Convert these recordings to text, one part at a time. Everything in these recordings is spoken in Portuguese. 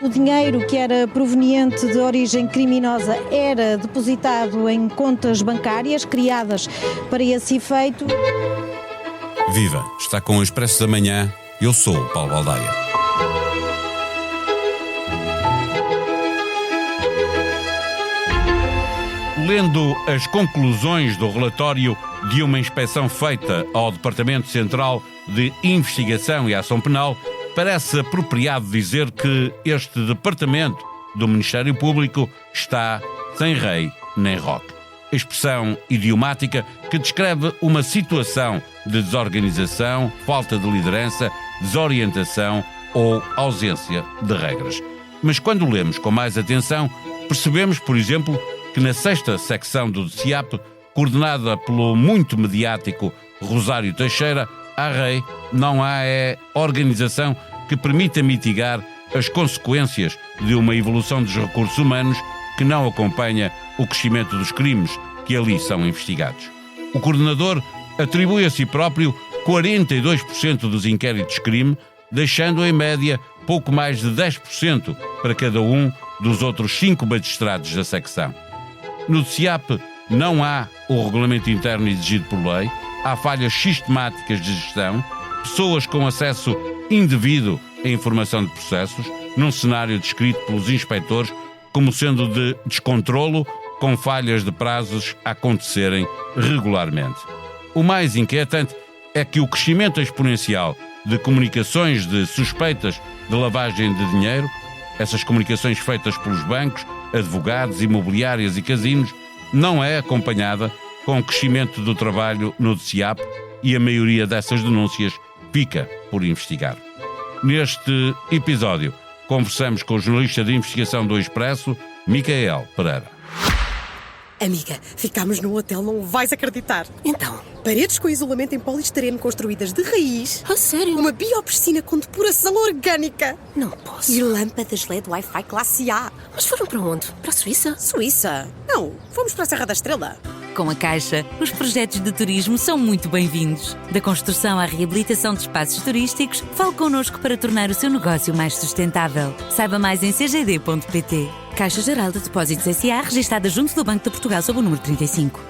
O dinheiro que era proveniente de origem criminosa era depositado em contas bancárias criadas para esse efeito. Viva! Está com o Expresso da Manhã. Eu sou o Paulo Baldaia. Lendo as conclusões do relatório de uma inspeção feita ao Departamento Central de Investigação e Ação Penal, parece apropriado dizer que este departamento do Ministério Público está sem rei nem roque. Expressão idiomática que descreve uma situação de desorganização, falta de liderança, desorientação ou ausência de regras. Mas quando lemos com mais atenção, percebemos, por exemplo, que na 6ª secção do DCIAP, coordenada pelo muito mediático Rosário Teixeira, a rei não há organização que permita mitigar as consequências de uma evolução dos recursos humanos que não acompanha o crescimento dos crimes que ali são investigados. O coordenador atribui a si próprio 42% dos inquéritos de crime, deixando em média pouco mais de 10% para cada um dos outros 5 magistrados da secção. No DCIAP não há o regulamento interno exigido por lei, há falhas sistemáticas de gestão, pessoas com acesso indevido à informação de processos, num cenário descrito pelos inspectores como sendo de descontrolo, com falhas de prazos a acontecerem regularmente. O mais inquietante é que o crescimento exponencial de comunicações de suspeitas de lavagem de dinheiro, essas comunicações feitas pelos bancos, advogados, imobiliárias e casinos, não é acompanhada com o crescimento do trabalho no DCIAP e a maioria dessas denúncias fica por investigar. Neste episódio, conversamos com o jornalista de investigação do Expresso, Micael Pereira. Amiga, ficámos num hotel, não vais acreditar. Então? Paredes com isolamento em poliestireno construídas de raiz. A sério? Uma biopiscina com depuração orgânica. Não posso. E lâmpadas LED Wi-Fi classe A. Mas foram para onde? Para a Suíça? Suíça? Não, fomos para a Serra da Estrela. Com a Caixa, os projetos de turismo são muito bem-vindos. Da construção à reabilitação de espaços turísticos, fale connosco para tornar o seu negócio mais sustentável. Saiba mais em cgd.pt. Caixa Geral de Depósitos S.A., registada junto do Banco de Portugal sob o número 35.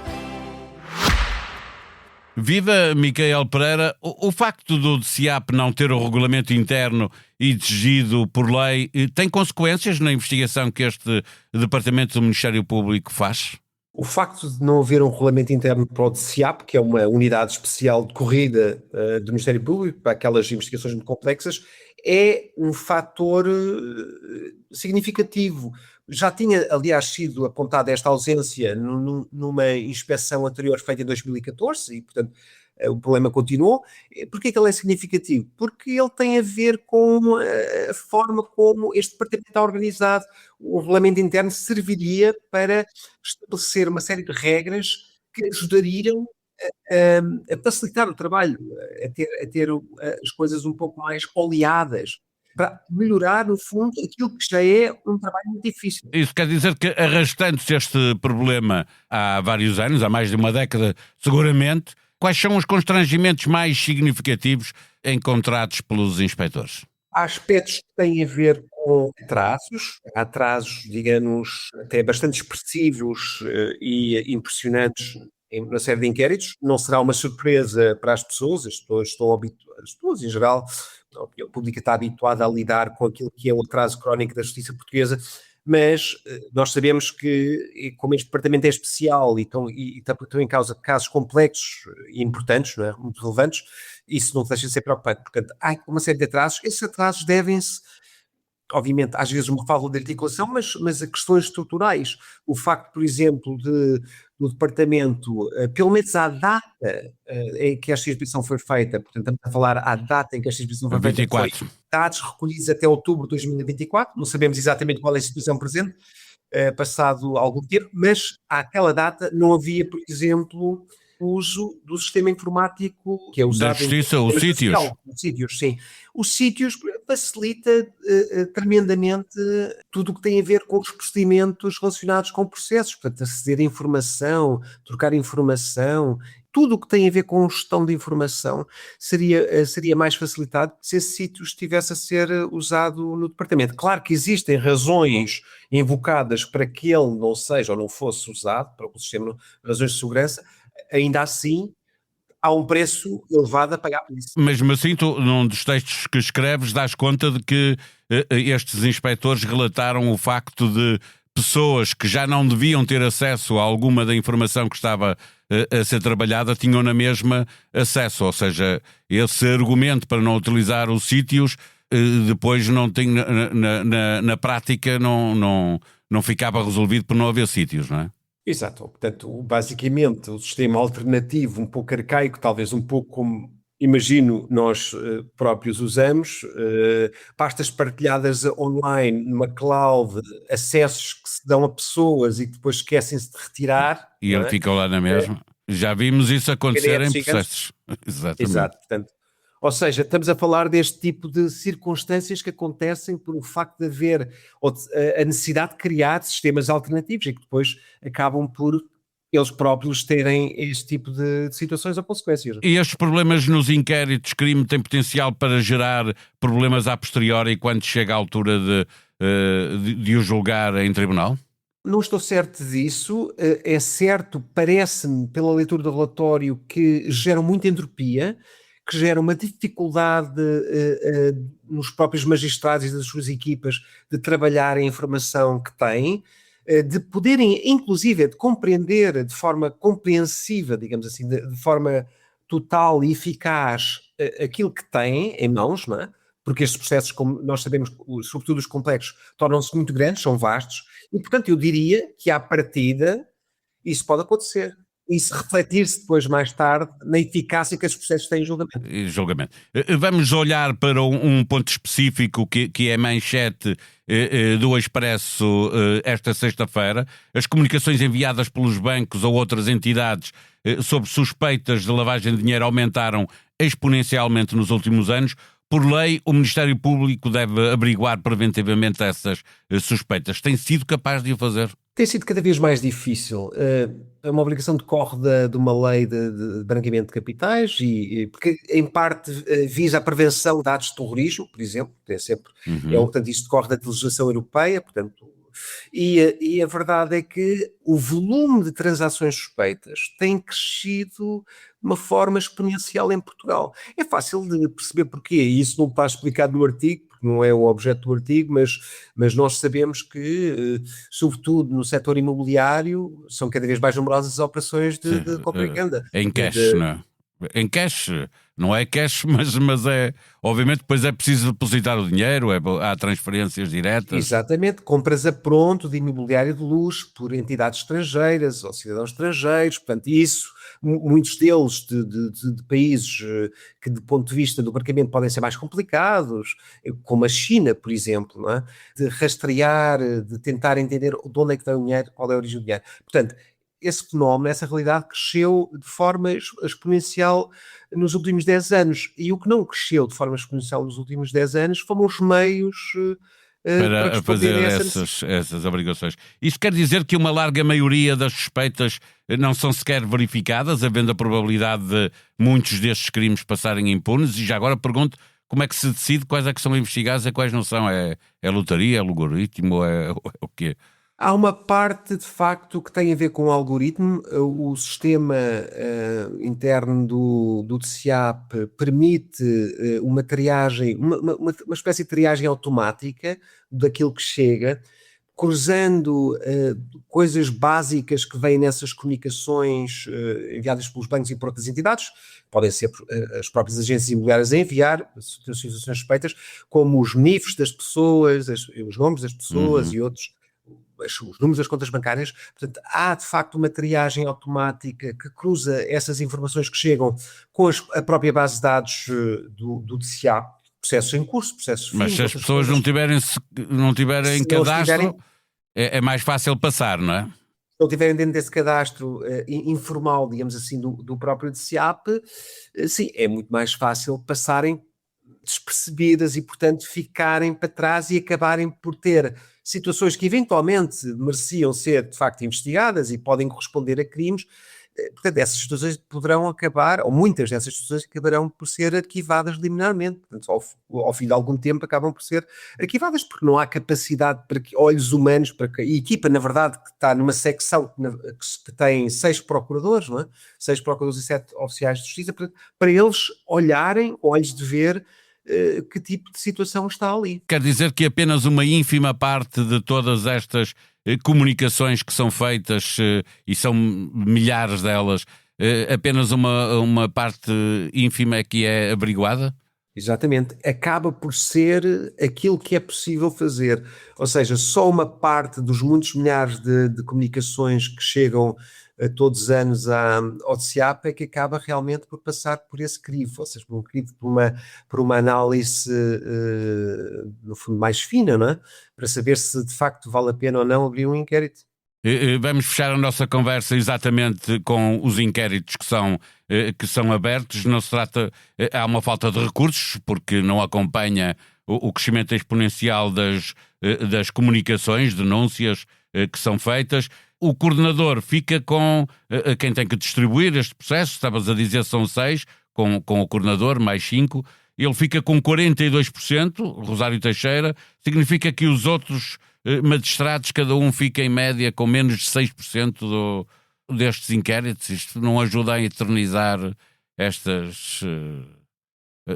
Viva, Micael Pereira. O facto do DCIAP não ter o regulamento interno exigido por lei tem consequências na investigação que este Departamento do Ministério Público faz? O facto de não haver um regulamento interno para o DCIAP, que é uma unidade especial decorrida do Ministério Público para aquelas investigações muito complexas, é um fator significativo. Já tinha, aliás, sido apontada esta ausência numa inspeção anterior feita em 2014 e, portanto, o problema continuou. Porquê que ele é significativo? Porque ele tem a ver com a forma como este departamento está organizado. O regulamento interno serviria para estabelecer uma série de regras que ajudariam a facilitar o trabalho, a ter as coisas um pouco mais oleadas, para melhorar, no fundo, aquilo que já é um trabalho muito difícil. Isso quer dizer que, arrastando-se este problema há vários anos, há mais de uma década seguramente, quais são os constrangimentos mais significativos encontrados pelos inspectores? Há aspectos que têm a ver com atrasos, digamos, até bastante expressivos e impressionantes em uma série de inquéritos. Não será uma surpresa para as pessoas estão habituadas, as pessoas em geral, a opinião pública está habituada a lidar com aquilo que é o atraso crónico da justiça portuguesa, mas nós sabemos que, como este departamento é especial e estão em causa casos complexos e importantes, não é? Muito relevantes, isso não deixa de ser preocupante. Portanto, há uma série de atrasos. Esses atrasos devem-se, obviamente, às vezes uma falta de articulação, mas a questões estruturais. O facto, por exemplo, do departamento, pelo menos à data em que esta inspeção foi feita, portanto, estamos a falar à data em que esta inspeção foi feita, 24. Foi dados recolhidos até outubro de 2024, não sabemos exatamente qual é a situação presente, passado algum tempo, mas àquela data não havia, por exemplo, uso do sistema informático que é Da usado Justiça, o Sítios. Os sítios, sim. Os sítios facilita tremendamente tudo o que tem a ver com os procedimentos relacionados com processos, portanto, aceder a informação, trocar informação, tudo o que tem a ver com gestão de informação seria mais facilitado se esse sítio estivesse a ser usado no departamento. Claro que existem razões invocadas para que ele não seja ou não fosse usado, para o sistema, razões de segurança, ainda assim há um preço elevado a pagar por isso. Mesmo assim, tu, num dos textos que escreves, dás conta de que estes inspectores relataram o facto de pessoas que já não deviam ter acesso a alguma da informação que estava a ser trabalhada tinham na mesma acesso, ou seja, esse argumento para não utilizar os sítios depois não tem, na prática não ficava resolvido por não haver sítios, não é? Exato, portanto, basicamente o sistema alternativo, um pouco arcaico, talvez um pouco como imagino nós próprios usamos, pastas partilhadas online numa cloud, acessos que se dão a pessoas e que depois esquecem-se de retirar. E ele fica lá na mesma. Já vimos isso acontecer em processos. Exatamente. Exato, portanto, ou seja, estamos a falar deste tipo de circunstâncias que acontecem por o facto de haver a necessidade de criar sistemas alternativos e que depois acabam por eles próprios terem este tipo de situações ou consequências. E estes problemas nos inquéritos de crime têm potencial para gerar problemas a posteriori quando chega a altura de o julgar em tribunal? Não estou certo disso. É certo, parece-me, pela leitura do relatório, que geram muita entropia, que gera uma dificuldade nos próprios magistrados e das suas equipas de trabalhar a informação que têm, de poderem, inclusive, de compreender de forma compreensiva, digamos assim, de forma total e eficaz aquilo que têm em mãos, não é? Porque estes processos, como nós sabemos, sobretudo os complexos, tornam-se muito grandes, são vastos, e, portanto, eu diria que, à partida, isso pode acontecer. E se refletir-se depois, mais tarde, na eficácia que esses processos têm em julgamento. Vamos olhar para um ponto específico que é a manchete do Expresso esta sexta-feira. As comunicações enviadas pelos bancos ou outras entidades sobre suspeitas de lavagem de dinheiro aumentaram exponencialmente nos últimos anos. Por lei, o Ministério Público deve averiguar preventivamente essas suspeitas. Tem sido capaz de o fazer? Tem sido cada vez mais difícil. É uma obrigação decorre de uma lei de branqueamento de capitais porque em parte visa a prevenção de atos de terrorismo, por exemplo, portanto isto decorre da legislação europeia, portanto, e a verdade é que o volume de transações suspeitas tem crescido de uma forma exponencial em Portugal. É fácil de perceber porquê, e isso não está explicado no artigo, porque não é o objeto do artigo, mas nós sabemos que, sobretudo no setor imobiliário, são cada vez mais numerosas as operações de compra e venda. Em cash, não é? Em cash, não é cash, mas é, obviamente depois é preciso depositar o dinheiro, há transferências diretas. Exatamente, compras a pronto de imobiliário de luxo por entidades estrangeiras ou cidadãos estrangeiros, portanto isso, muitos deles de países que do ponto de vista do branqueamento podem ser mais complicados, como a China, por exemplo, não é? De rastrear, de tentar entender de onde é que está o dinheiro, qual é a origem do dinheiro. Portanto, esse fenómeno, essa realidade cresceu de forma exponencial nos últimos 10 anos. E o que não cresceu de forma exponencial nos últimos 10 anos foram os meios para fazer essas obrigações. Isso quer dizer que uma larga maioria das suspeitas não são sequer verificadas, havendo a probabilidade de muitos destes crimes passarem impunes? E já agora pergunto, como é que se decide quais é que são investigados e quais não são? É lotaria, é algoritmo, é o quê? Há uma parte, de facto, que tem a ver com o algoritmo. O sistema interno do DCAP permite uma triagem, uma espécie de triagem automática daquilo que chega, cruzando coisas básicas que vêm nessas comunicações enviadas pelos bancos e por outras entidades, podem ser as próprias agências imobiliárias a enviar situações suspeitas, como os NIFs das pessoas, os nomes das pessoas e outros, os números das contas bancárias. Portanto, há de facto uma triagem automática que cruza essas informações que chegam com a própria base de dados do DCA, processos em curso, processos... Mas se as pessoas não tiverem cadastro, é mais fácil passar, não é? não estiverem dentro desse cadastro informal, digamos assim, do próprio DCAP, sim, é muito mais fácil passarem despercebidas e, portanto, ficarem para trás e acabarem por ter situações que eventualmente mereciam ser, de facto, investigadas e podem corresponder a crimes. Portanto, essas situações poderão acabar, ou muitas dessas situações acabarão por ser arquivadas liminarmente. Portanto, ao fim de algum tempo acabam por ser arquivadas, porque não há capacidade para que olhos humanos, para que a equipa, na verdade, que está numa secção que tem 6 procuradores, não é? 6 procuradores e 7 oficiais de justiça, para eles olharem, olhos de ver que tipo de situação está ali. Quer dizer que apenas uma ínfima parte de todas estas comunicações que são feitas, e são milhares delas, apenas uma parte ínfima é que é averiguada? Exatamente. Acaba por ser aquilo que é possível fazer. Ou seja, só uma parte dos muitos milhares de comunicações que chegam todos os anos ao DCAP é que acaba realmente por passar por esse crivo, ou seja, por um crivo, por uma análise, no fundo, mais fina, não é? Para saber se de facto vale a pena ou não abrir um inquérito. Vamos fechar a nossa conversa exatamente com os inquéritos que são abertos. Não se trata, há uma falta de recursos, porque não acompanha o crescimento exponencial das comunicações, denúncias que são feitas. O coordenador fica com quem tem que distribuir este processo, estavas a dizer são 6, com o coordenador, mais 5, ele fica com 42%, Rosário Teixeira, significa que os outros magistrados, cada um fica em média com menos de 6% destes inquéritos. Isto não ajuda a eternizar estes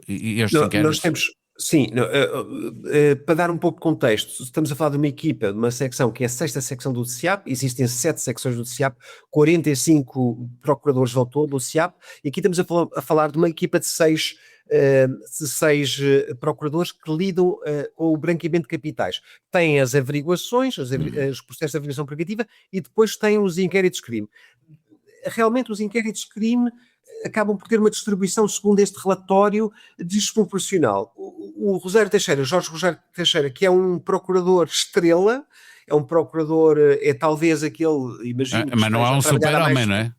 inquéritos? Nós temos... Sim, para dar um pouco de contexto, estamos a falar de uma equipa, de uma secção que é a 6ª secção do DCAP, existem 7 secções do DCAP, 45 procuradores ao todo do DCAP, e aqui estamos a falar de uma equipa de 6 procuradores que lidam com o branqueamento de capitais. Têm as averiguações, os processos de averiguação preventiva, e depois têm os inquéritos de crime. Realmente os inquéritos de crime acabam por ter uma distribuição, segundo este relatório, desproporcional. O Rosário Teixeira, Jorge Rosário Teixeira, que é um procurador estrela, é um procurador, é talvez aquele, imagino... Mas não é um super-homem, não é?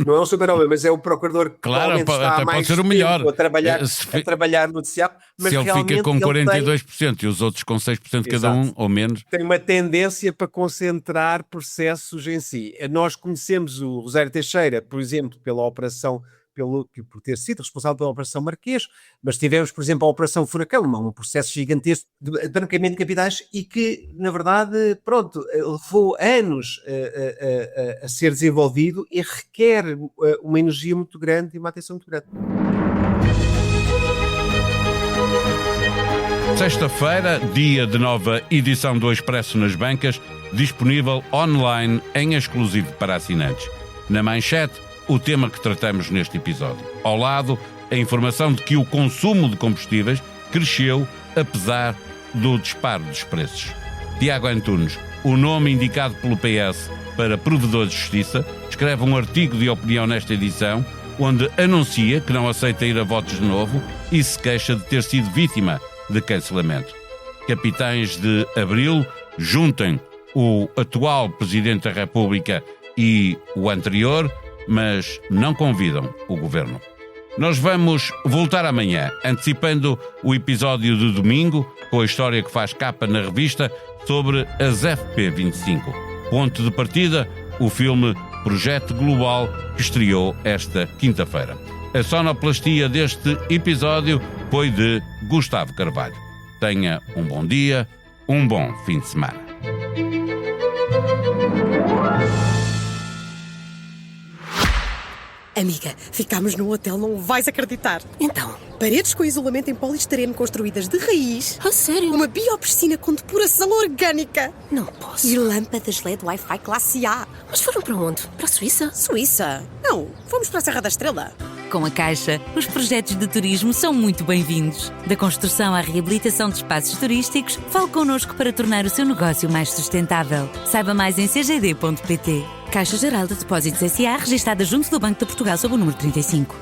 Não é um super-homem, mas é o procurador que claro, está pode ser o melhor a trabalhar no DCAP. Mas se ele fica com 42% e os outros com 6% cada um, ou menos... Tem uma tendência para concentrar processos em si. Nós conhecemos o Rosário Teixeira, por exemplo, pela operação... por ter sido responsável pela Operação Marquês, mas tivemos, por exemplo, a Operação Furacão, um processo gigantesco de branqueamento de capitais e que, na verdade, levou anos a ser desenvolvido e requer uma energia muito grande e uma atenção muito grande. Sexta-feira, dia de nova edição do Expresso nas Bancas, disponível online em exclusivo para assinantes. Na manchete, o tema que tratamos neste episódio. Ao lado, a informação de que o consumo de combustíveis cresceu apesar do disparo dos preços. Tiago Antunes, o nome indicado pelo PS para provedor de justiça, escreve um artigo de opinião nesta edição, onde anuncia que não aceita ir a votos de novo e se queixa de ter sido vítima de cancelamento. Capitães de Abril juntem o atual Presidente da República e o anterior, mas não convidam o Governo. Nós vamos voltar amanhã, antecipando o episódio de domingo, com a história que faz capa na revista sobre as FP25. Ponto de partida, o filme Projeto Global, que estreou esta quinta-feira. A sonoplastia deste episódio foi de Gustavo Carvalho. Tenha um bom dia, um bom fim de semana. Amiga, ficámos num hotel, não vais acreditar. Então? Paredes com isolamento em poliestireno construídas de raiz. A sério? Uma biopiscina com depuração orgânica. Não posso. E lâmpadas LED Wi-Fi classe A. Mas foram para onde? Para a Suíça? Suíça? Não, fomos para a Serra da Estrela. Com a Caixa, os projetos de turismo são muito bem-vindos. Da construção à reabilitação de espaços turísticos, fale connosco para tornar o seu negócio mais sustentável. Saiba mais em cgd.pt. Caixa Geral de Depósitos S.A., registada junto do Banco de Portugal sob o número 35.